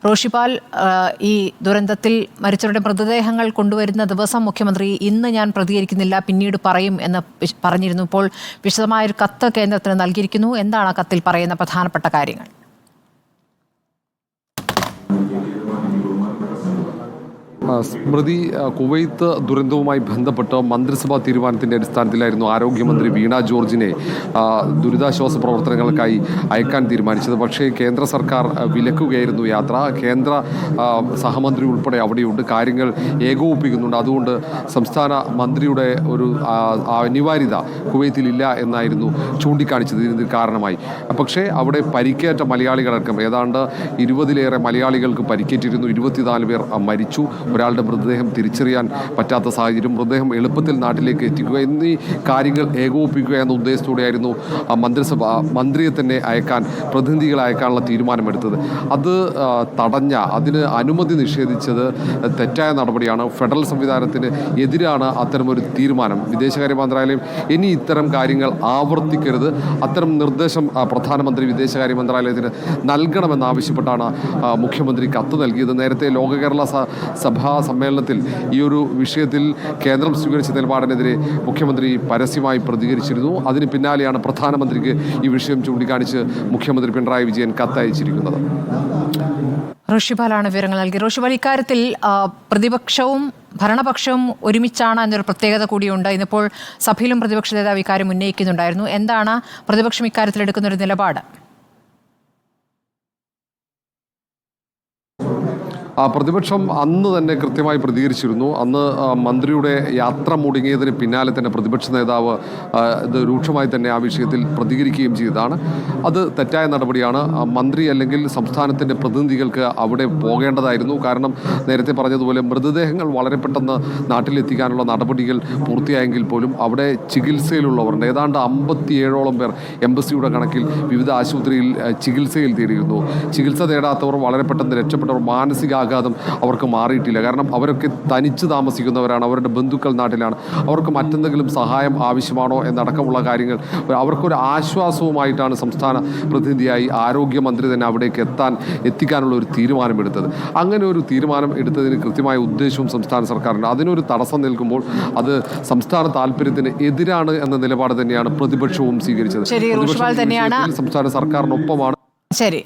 റോഷിപാൽ, ഈ ദുരന്തത്തിൽ മരിച്ചവരുടെ മൃതദേഹങ്ങൾ കൊണ്ടുവരുന്ന ദിവസം മുഖ്യമന്ത്രി ഇന്ന് ഞാൻ പ്രതികരിക്കുന്നില്ല, പിന്നീട് പറയും എന്ന് പറഞ്ഞിരുന്നു. ഇപ്പോൾ വിശദമായൊരു കത്ത് കേന്ദ്രത്തിന് നൽകിയിരിക്കുന്നു. എന്താണ് ആ കത്തിൽ പറയുന്ന പ്രധാനപ്പെട്ട കാര്യങ്ങൾ? സ്മൃതി, കുവൈത്ത് ദുരന്തവുമായി ബന്ധപ്പെട്ട് മന്ത്രിസഭാ തീരുമാനത്തിൻ്റെ അടിസ്ഥാനത്തിലായിരുന്നു ആരോഗ്യമന്ത്രി വീണ ജോർജിനെ ദുരിതാശ്വാസ പ്രവർത്തനങ്ങൾക്കായി അയക്കാൻ തീരുമാനിച്ചത്. പക്ഷേ കേന്ദ്ര സർക്കാർ വിലക്കുകയായിരുന്നു യാത്ര. കേന്ദ്ര സഹമന്ത്രി ഉൾപ്പെടെ അവിടെയുണ്ട്, കാര്യങ്ങൾ ഏകോപിപ്പിക്കുന്നുണ്ട്. അതുകൊണ്ട് സംസ്ഥാന മന്ത്രിയുടെ ഒരു അനിവാര്യത കുവൈത്തിലില്ല എന്നായിരുന്നു ചൂണ്ടിക്കാണിച്ചത് ഇതിന് കാരണമായി. പക്ഷേ അവിടെ പരിക്കേറ്റ മലയാളികളടക്കം ഏതാണ്ട് 20-ലേറെ മലയാളികൾക്ക് പരിക്കേറ്റിരുന്നു. 24 പേർ മരിച്ചു. ഒരാളുടെ മൃതദേഹം തിരിച്ചറിയാൻ പറ്റാത്ത സാഹചര്യം, മൃതദേഹം എളുപ്പത്തിൽ നാട്ടിലേക്ക് എത്തിക്കുക എന്നീ കാര്യങ്ങൾ ഏകോപിപ്പിക്കുക എന്ന ഉദ്ദേശത്തോടെയായിരുന്നു മന്ത്രിയെ തന്നെ പ്രതിനിധികളെ അയക്കാനുള്ള തീരുമാനമെടുത്തത്. അത് അതിന് അനുമതി നിഷേധിച്ചത് തെറ്റായ നടപടിയാണ്. ഫെഡറൽ സംവിധാനത്തിന് എതിരാണ് അത്തരമൊരു തീരുമാനം. വിദേശകാര്യ മന്ത്രാലയം ഇനി ഇത്തരം കാര്യങ്ങൾ ആവർത്തിക്കരുത്, അത്തരം നിർദ്ദേശം പ്രധാനമന്ത്രി വിദേശകാര്യ മന്ത്രാലയത്തിന് നൽകണമെന്നാവശ്യപ്പെട്ടാണ് മുഖ്യമന്ത്രി കത്ത് നൽകിയത്. നേരത്തെ ലോക കേരള സഭാ സമ്മേളനത്തിൽ ഈ ഒരു വിഷയത്തിൽ കേന്ദ്രം സ്വീകരിച്ച നിലപാടിനെതിരെ മുഖ്യമന്ത്രി പരസ്യമായി പ്രതികരിച്ചിരുന്നു. അതിന് പിന്നാലെയാണ് പ്രധാനമന്ത്രിക്ക് ഈ വിഷയം ചൂണ്ടിക്കാണിച്ച് മുഖ്യമന്ത്രി പിണറായി വിജയൻ കത്തയച്ചിരിക്കുന്നത്. റോഷിപാലാണ് വിവരങ്ങൾ നൽകി. റോഷിപാൽ, ഇക്കാര്യത്തിൽ പ്രതിപക്ഷവും ഭരണപക്ഷവും ഒരുമിച്ചാണ് എന്നൊരു പ്രത്യേകത കൂടിയുണ്ട്. ഇന്നിപ്പോൾ സഭയിലും പ്രതിപക്ഷ നേതാവ് ഇക്കാര്യം ഉന്നയിക്കുന്നുണ്ടായിരുന്നു. എന്താണ് പ്രതിപക്ഷം ഇക്കാര്യത്തിൽ എടുക്കുന്നൊരു നിലപാട്? പ്രതിപക്ഷം അന്ന് തന്നെ കൃത്യമായി പ്രതികരിച്ചിരുന്നു. അന്ന് മന്ത്രിയുടെ യാത്ര മുടങ്ങിയതിന് പിന്നാലെ തന്നെ പ്രതിപക്ഷ നേതാവ് ഇത് രൂക്ഷമായി തന്നെ ആ വിഷയത്തിൽ പ്രതികരിക്കുകയും ചെയ്തതാണ്. അത് തെറ്റായ നടപടിയാണ്. മന്ത്രി അല്ലെങ്കിൽ സംസ്ഥാനത്തിൻ്റെ പ്രതിനിധികൾക്ക് അവിടെ പോകേണ്ടതായിരുന്നു. കാരണം നേരത്തെ പറഞ്ഞതുപോലെ മൃതദേഹങ്ങൾ വളരെ പെട്ടെന്ന് നാട്ടിലെത്തിക്കാനുള്ള നടപടികൾ പൂർത്തിയായെങ്കിൽ പോലും അവിടെ ചികിത്സയിലുള്ളവരുണ്ട്. ഏതാണ്ട് 57ഓളം പേർ എംബസിയുടെ കണക്കിൽ വിവിധ ആശുപത്രിയിൽ ചികിത്സയിൽ തേടിയിരുന്നു. ചികിത്സ തേടാത്തവർ, വളരെ പെട്ടെന്ന് രക്ഷപ്പെട്ടവർ, മാനസിക ആഘാതം അവർക്ക് മാറിയിട്ടില്ല. കാരണം അവരൊക്കെ തനിച്ച് താമസിക്കുന്നവരാണ്, അവരുടെ ബന്ധുക്കൾ നാട്ടിലാണ്. അവർക്ക് മറ്റെന്തെങ്കിലും സഹായം ആവശ്യമാണോ എന്നടക്കമുള്ള കാര്യങ്ങൾ അവർക്കൊരു ആശ്വാസവുമായിട്ടാണ് സംസ്ഥാന പ്രതിനിധിയായി ആരോഗ്യമന്ത്രി തന്നെ അവിടേക്ക് എത്തിക്കാനുള്ള ഒരു തീരുമാനമെടുത്തത്. അങ്ങനെ ഒരു തീരുമാനം എടുത്തതിന് കൃത്യമായ ഉദ്ദേശവും സംസ്ഥാന സർക്കാരിന്. അതിനൊരു തടസ്സം നിൽക്കുമ്പോൾ അത് സംസ്ഥാന താല്പര്യത്തിന് എതിരാണ് എന്ന നിലപാട് തന്നെയാണ് പ്രതിപക്ഷവും സ്വീകരിച്ചത്. സംസ്ഥാന സർക്കാരിനൊപ്പമാണ്. ശരി.